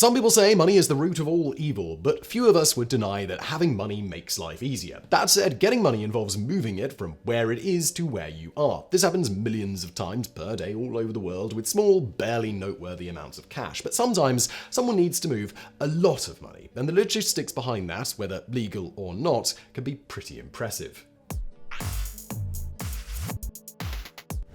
Some people say money is the root of all evil, but few of us would deny that having money makes life easier. That said, getting money involves moving it from where it is to where you are. This happens millions of times per day all over the world with small, barely noteworthy amounts of cash. But sometimes someone needs to move a lot of money, and the logistics behind that, whether legal or not, can be pretty impressive.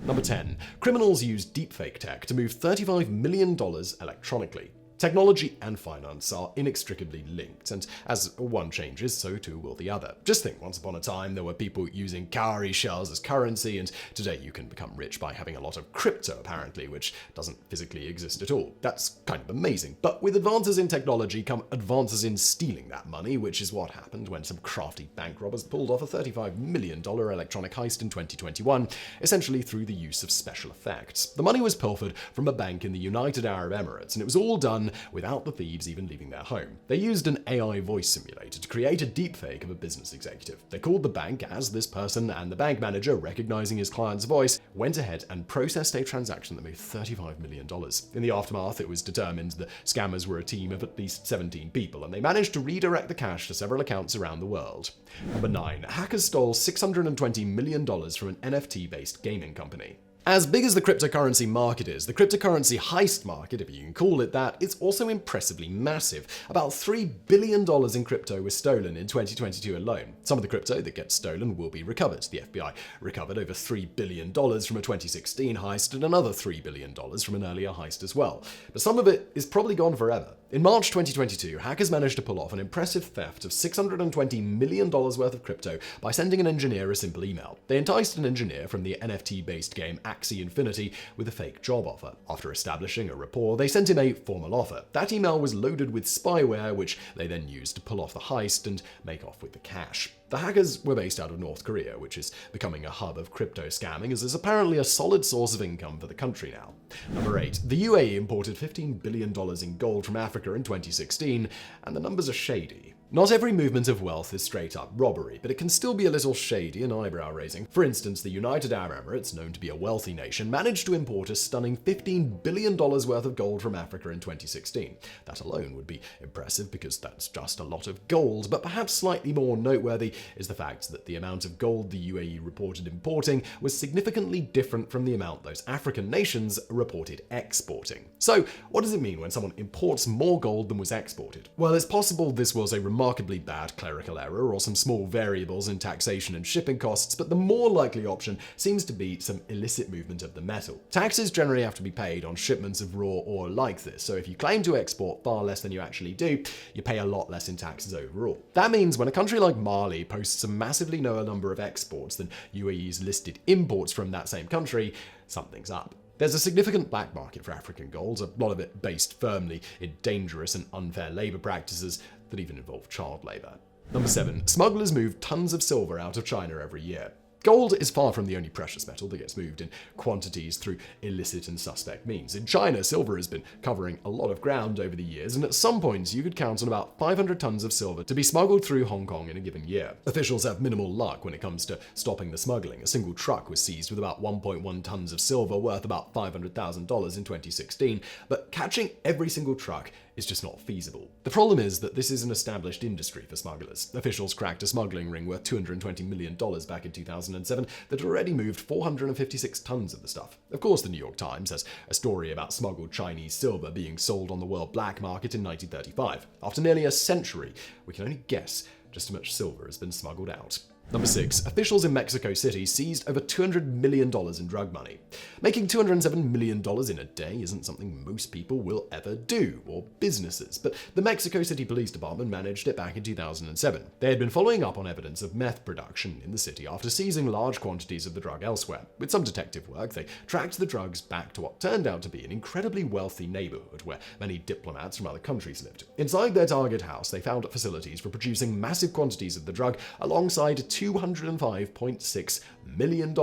Number 10. Criminals use deepfake tech to move $35 million electronically. Technology and finance are inextricably linked, and as one changes, so too will the other. Just think, once upon a time, there were people using cowrie shells as currency, and today you can become rich by having a lot of crypto, apparently, which doesn't physically exist at all. That's kind of amazing. But with advances in technology come advances in stealing that money, which is what happened when some crafty bank robbers pulled off a $35 million electronic heist in 2021, essentially through the use of special effects. The money was pilfered from a bank in the United Arab Emirates, and it was all done without the thieves even leaving their home. They used an AI voice simulator to create a deepfake of a business executive. They called the bank as this person, and the bank manager, recognizing his client's voice, went ahead and processed a transaction that made $35 million. In the aftermath, it was determined that scammers were a team of at least 17 people, and they managed to redirect the cash to several accounts around the world. Number 9. Hackers stole $620 million from an NFT-based gaming company. As big as the cryptocurrency market is, the cryptocurrency heist market, if you can call it that, is also impressively massive. About $3 billion in crypto was stolen in 2022 alone. Some of the crypto that gets stolen will be recovered. The FBI recovered over $3 billion from a 2016 heist and another $3 billion from an earlier heist as well. But some of it is probably gone forever. In March 2022, hackers managed to pull off an impressive theft of $620 million worth of crypto by sending an engineer a simple email. They enticed an engineer from the NFT-based game Axie Infinity with a fake job offer. After establishing a rapport, they sent him a formal offer. That email was loaded with spyware, which they then used to pull off the heist and make off with the cash. The hackers were based out of North Korea, which is becoming a hub of crypto scamming, as there's apparently a solid source of income for the country now. Number 8. The UAE imported $15 billion in gold from Africa in 2016, and the numbers are shady. Not every movement of wealth is straight-up robbery, but it can still be a little shady and eyebrow-raising. For instance, the United Arab Emirates, known to be a wealthy nation, managed to import a stunning $15 billion worth of gold from Africa in 2016. That alone would be impressive because that's just a lot of gold, but perhaps slightly more noteworthy is the fact that the amount of gold the UAE reported importing was significantly different from the amount those African nations reported exporting. So, what does it mean when someone imports more gold than was exported? Well, it's possible this was a remarkably bad clerical error or some small variables in taxation and shipping costs, but the more likely option seems to be some illicit movement of the metal. Taxes generally have to be paid on shipments of raw ore like this, so if you claim to export far less than you actually do, you pay a lot less in taxes overall. That means when a country like Mali posts a massively lower number of exports than UAE's listed imports from that same country, something's up. There's a significant black market for African gold, a lot of it based firmly in dangerous and unfair labor practices that even involve child labor. Number 7. Smugglers move tons of silver out of China every year. Gold is far from the only precious metal that gets moved in quantities through illicit and suspect means. In China, silver has been covering a lot of ground over the years, and at some points you could count on about 500 tons of silver to be smuggled through Hong Kong in a given year. Officials have minimal luck when it comes to stopping the smuggling. A single truck was seized with about 1.1 tons of silver worth about $500,000 in 2016, but catching every single truck is just not feasible. The problem is that this is an established industry for smugglers. Officials cracked a smuggling ring worth $220 million back in 2007 that had already moved 456 tons of the stuff. Of course, the New York Times has a story about smuggled Chinese silver being sold on the world black market in 1935. After nearly a century, we can only guess just how much silver has been smuggled out. Number 6. Officials in Mexico City seized over $200 million in drug money. Making $207 million in a day isn't something most people will ever do, or businesses, but the Mexico City Police Department managed it back in 2007. They had been following up on evidence of meth production in the city after seizing large quantities of the drug elsewhere. With some detective work, they tracked the drugs back to what turned out to be an incredibly wealthy neighborhood where many diplomats from other countries lived. Inside their target house, they found facilities for producing massive quantities of the drug alongside $205.6 million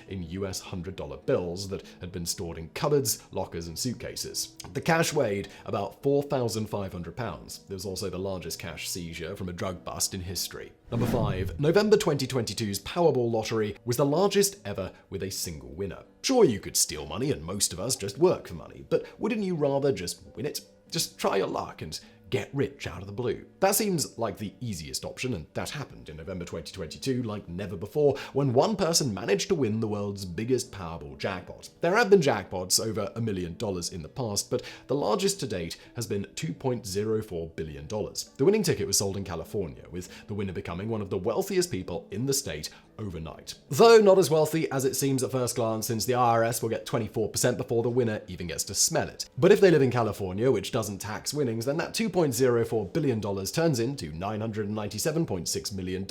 in US $100 bills that had been stored in cupboards, lockers, and suitcases. The cash weighed about 4,500 pounds. It was also the largest cash seizure from a drug bust in history. Number 5. November 2022's Powerball lottery was the largest ever with a single winner. Sure, you could steal money, and most of us just work for money, but wouldn't you rather just win it? Just try your luck and get rich out of the blue. That seems like the easiest option, and that happened in November 2022 like never before, when one person managed to win the world's biggest Powerball jackpot. There have been jackpots over $1 million in the past, but the largest to date has been $2.04 billion. The winning ticket was sold in California, with the winner becoming one of the wealthiest people in the state overnight. Though not as wealthy as it seems at first glance, since the IRS will get 24% before the winner even gets to smell it. But if they live in California, which doesn't tax winnings, then that $2.04 billion turns into $997.6 million,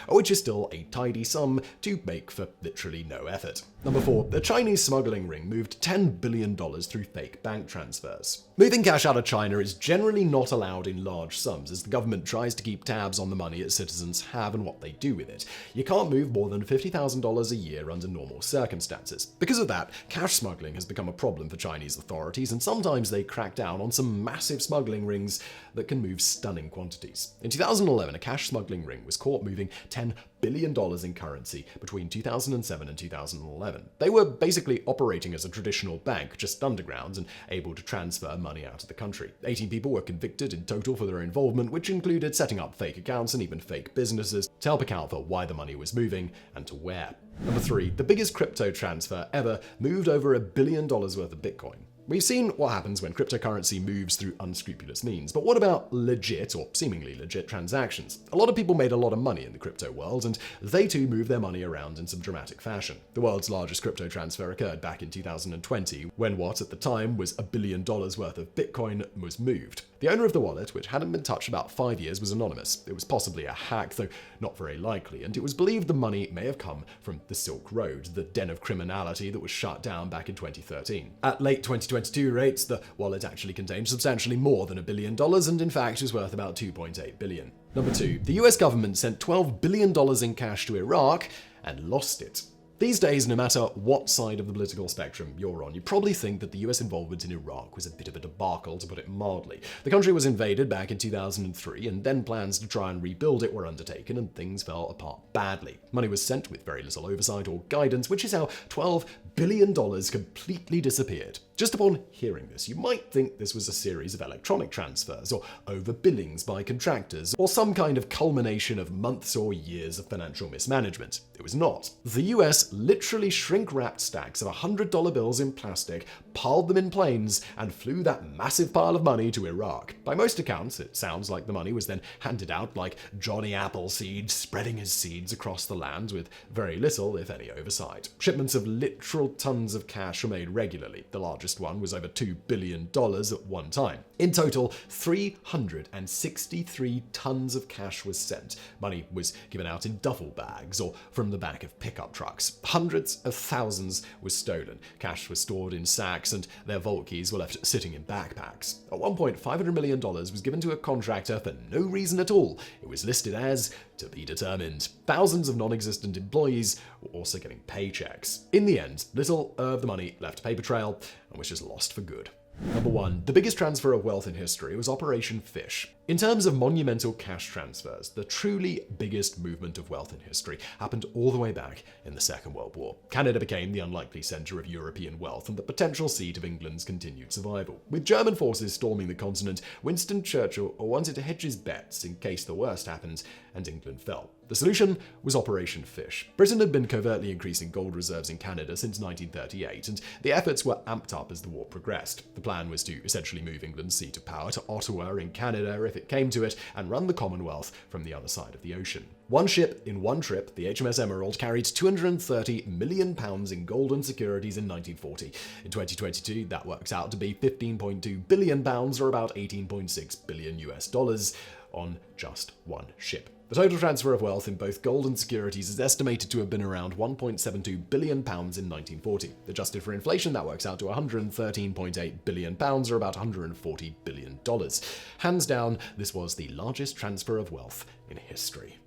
which is still a tidy sum to make for literally no effort. Number 4. The Chinese smuggling ring moved $10 billion through fake bank transfers. Moving cash out of China is generally not allowed in large sums, as the government tries to keep tabs on the money its citizens have and what they do with it. You can't move more than $50,000 a year under normal circumstances. Because of that, cash smuggling has become a problem for Chinese authorities, and sometimes they crack down on some massive smuggling rings that can move stunning quantities. In 2011, a cash smuggling ring was caught moving $10 billion in currency between 2007 and 2011. They were basically operating as a traditional bank, just underground and able to transfer money out of the country. 18 people were convicted in total for their involvement, which included setting up fake accounts and even fake businesses to help account for why the money was moving and to where. Number 3. The biggest crypto transfer ever moved over $1 billion worth of Bitcoin. We've seen what happens when cryptocurrency moves through unscrupulous means, but what about legit or seemingly legit transactions? A lot of people made a lot of money in the crypto world, and they too moved their money around in some dramatic fashion. The world's largest crypto transfer occurred back in 2020, when what at the time was $1 billion worth of Bitcoin was moved. The owner of the wallet, which hadn't been touched about 5 years, was anonymous. It was possibly a hack, though not very likely, and it was believed the money may have come from the Silk Road, the den of criminality that was shut down back in 2013. At late 2022 rates, the wallet actually contained substantially more than $1 billion, and in fact was worth about $2.8 billion. Number 2. The US government sent $12 billion in cash to Iraq and lost it. These days, no matter what side of the political spectrum you're on, you probably think that the US involvement in Iraq was a bit of a debacle, to put it mildly. The country was invaded back in 2003, and then plans to try and rebuild it were undertaken, and things fell apart badly. Money was sent with very little oversight or guidance, which is how $12 billion completely disappeared. Just upon hearing this, you might think this was a series of electronic transfers, or overbillings by contractors, or some kind of culmination of months or years of financial mismanagement. It was not. The US literally shrink-wrapped stacks of $100 bills in plastic, piled them in planes, and flew that massive pile of money to Iraq. By most accounts, it sounds like the money was then handed out like Johnny Appleseed, spreading his seeds across the land with very little, if any, oversight. Shipments of literal tons of cash were made regularly. The largest one was over $2 billion at one time. In total, 363 tons of cash was sent. Money was given out in duffel bags or from the back of pickup trucks. Hundreds of thousands was stolen. Cash was stored in sacks, and their vault keys were left sitting in backpacks. At one point, $500 million was given to a contractor for no reason at all. It was listed as to be determined. Thousands of non-existent employees were also getting paychecks. In the end, little of the money left a paper trail and was just lost for good. Number 1. The biggest transfer of wealth in history was Operation Fish. In terms of monumental cash transfers, the truly biggest movement of wealth in history happened all the way back in the Second World War. Canada became the unlikely centre of European wealth and the potential seat of England's continued survival. With German forces storming the continent, Winston Churchill wanted to hedge his bets in case the worst happened and England fell. The solution was Operation Fish. Britain had been covertly increasing gold reserves in Canada since 1938, and the efforts were amped up as the war progressed. The plan was to essentially move England's seat of power to Ottawa in Canada if it came to it, and run the Commonwealth from the other side of the ocean. One ship in one trip, the HMS Emerald, carried £230 million in gold and securities in 1940. In 2022, that works out to be £15.2 billion, or about $18.6 billion on just one ship. The total transfer of wealth in both gold and securities is estimated to have been around £1.72 billion in 1940. Adjusted for inflation, that works out to £113.8 billion, or about $140 billion. Hands down, this was the largest transfer of wealth in history.